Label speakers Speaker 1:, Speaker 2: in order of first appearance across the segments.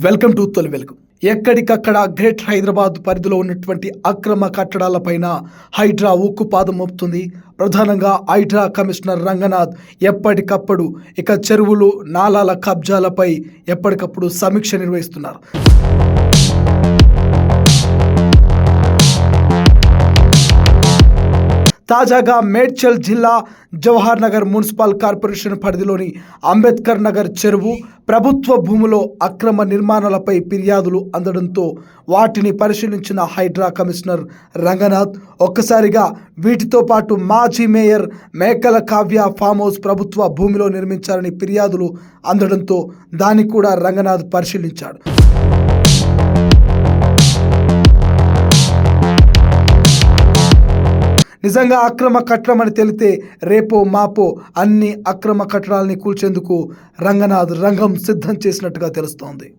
Speaker 1: Welcome to తొలి వెలుగు. ఎక్కడికక్కడ గ్రేట్ హైదరాబాద్ పరిధిలో ఉన్నటువంటి అక్రమ కట్టడాలపైన హైడ్రా ఉక్కుపాదం మోపుతుంది. ప్రధానంగా హైడ్రా కమిషనర్ రంగనాథ్ ఎప్పటికప్పుడు చెరువులు నాలాల కబ్జాలపై ఎప్పటికప్పుడు సమీక్ష నిర్వహిస్తున్నారు. తాజాగా మేడ్చల్ జిల్లా జవహర్ నగర్ మున్సిపల్ కార్పొరేషన్ పరిధిలోని అంబేద్కర్ నగర్ చెరువు ప్రభుత్వ భూమిలో అక్రమ నిర్మాణాలపై ఫిర్యాదులు అందడంతో వాటిని పరిశీలించిన హైడ్రా కమిషనర్ రంగనాథ్ ఒక్కసారిగా వీటితో పాటు మాజీ మేయర్ మేకల కావ్య ఫామ్ హౌస్ ప్రభుత్వ భూమిలో నిర్మించాలని ఫిర్యాదులు అందడంతో దాన్ని కూడా రంగనాథ్ పరిశీలించాడు. నిజంగా అక్రమ కట్టడమని తెలితే రేపో మాపో అన్ని అక్రమ కట్టడాలని కూల్చేందుకు రంగనాథ్ రంగం సిద్ధం చేసినట్టుగా తెలుస్తోంది.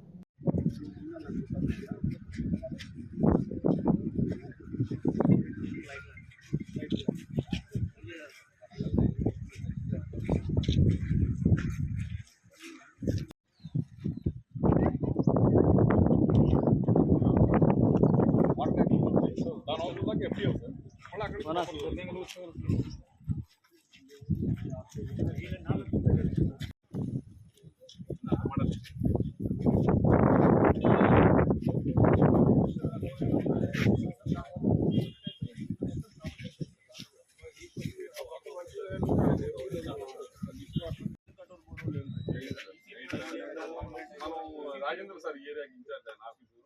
Speaker 2: రాజేంద్ర సార్ ఏరియాకి ఇన్ఛార్జ్ ఆయన ఆఫీసు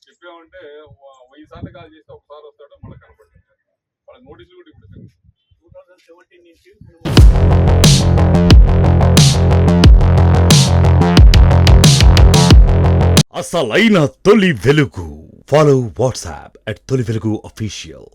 Speaker 2: చెప్పామంటే 1000 సార్లు కాల్ చేస్తే ఒకసారి వస్తాడో మళ్ళీ కనపడుతుంది. వాళ్ళకి నోటీసులు కూడా ఇప్పుడు 2017 నుంచి
Speaker 3: అసలైన తొలి వెలుగు. ఫాలో వాట్సాప్ @తొలి వెలుగు official.